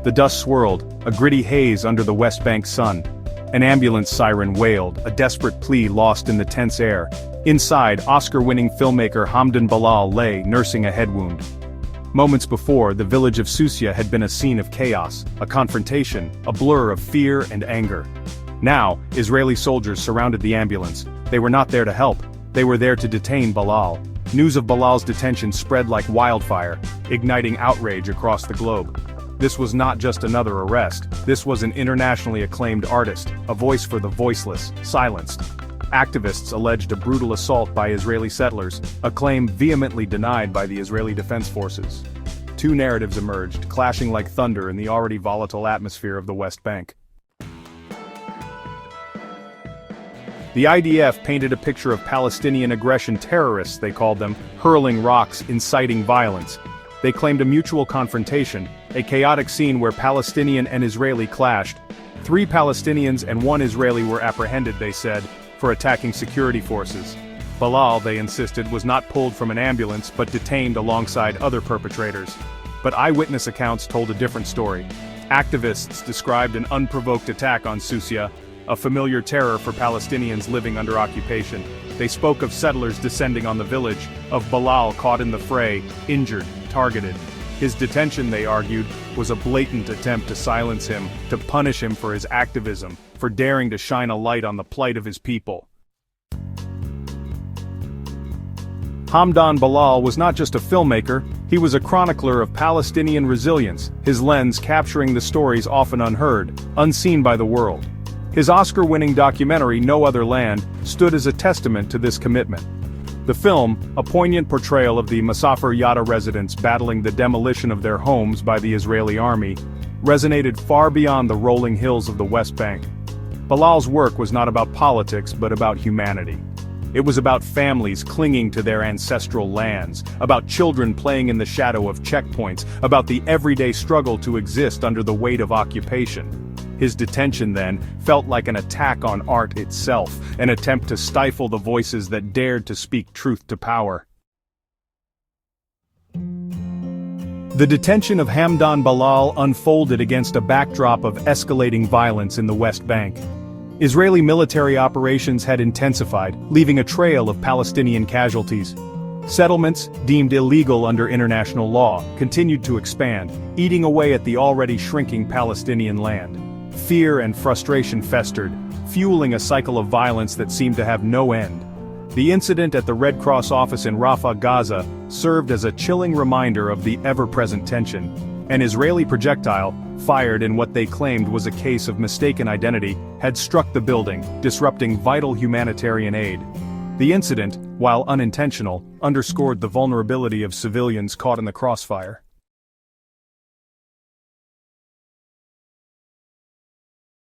The dust swirled, a gritty haze under the West Bank sun. An ambulance siren wailed, a desperate plea lost in the tense air. Inside, Oscar-winning filmmaker Hamdan Ballal lay, nursing a head wound. Moments before, the village of Susya had been a scene of chaos, a confrontation, a blur of fear and anger. Now, Israeli soldiers surrounded the ambulance. They were not there to help. They were there to detain Ballal. News of Ballal's detention spread like wildfire, igniting outrage across the globe. This was not just another arrest. This was an internationally acclaimed artist, a voice for the voiceless, silenced. Activists alleged a brutal assault by Israeli settlers, a claim vehemently denied by the Israeli Defense Forces. Two narratives emerged, clashing like thunder in the already volatile atmosphere of the West Bank. The IDF painted a picture of Palestinian aggression terrorists, they called them, hurling rocks, inciting violence. They claimed a mutual confrontation, a chaotic scene where Palestinian and Israeli clashed. 3 Palestinians and 1 Israeli were apprehended, they said, for attacking security forces. Ballal, they insisted, was not pulled from an ambulance but detained alongside other perpetrators. But eyewitness accounts told a different story. Activists described an unprovoked attack on Susya, a familiar terror for Palestinians living under occupation. They spoke of settlers descending on the village, of Ballal caught in the fray, injured, targeted. His detention, they argued, was a blatant attempt to silence him, to punish him for his activism, for daring to shine a light on the plight of his people. Hamdan Ballal was not just a filmmaker, he was a chronicler of Palestinian resilience, his lens capturing the stories often unheard, unseen by the world. His Oscar-winning documentary No Other Land stood as a testament to this commitment. The film, a poignant portrayal of the Masafer Yatta residents battling the demolition of their homes by the Israeli army, resonated far beyond the rolling hills of the West Bank. Ballal's work was not about politics but about humanity. It was about families clinging to their ancestral lands, about children playing in the shadow of checkpoints, about the everyday struggle to exist under the weight of occupation. His detention, then, felt like an attack on art itself, an attempt to stifle the voices that dared to speak truth to power. The detention of Hamdan Ballal unfolded against a backdrop of escalating violence in the West Bank. Israeli military operations had intensified, leaving a trail of Palestinian casualties. Settlements, deemed illegal under international law, continued to expand, eating away at the already shrinking Palestinian land. Fear and frustration festered, fueling a cycle of violence that seemed to have no end. The incident at the Red Cross office in Rafah, Gaza, served as a chilling reminder of the ever-present tension. An Israeli projectile, fired in what they claimed was a case of mistaken identity, had struck the building, disrupting vital humanitarian aid. The incident, while unintentional, underscored the vulnerability of civilians caught in the crossfire.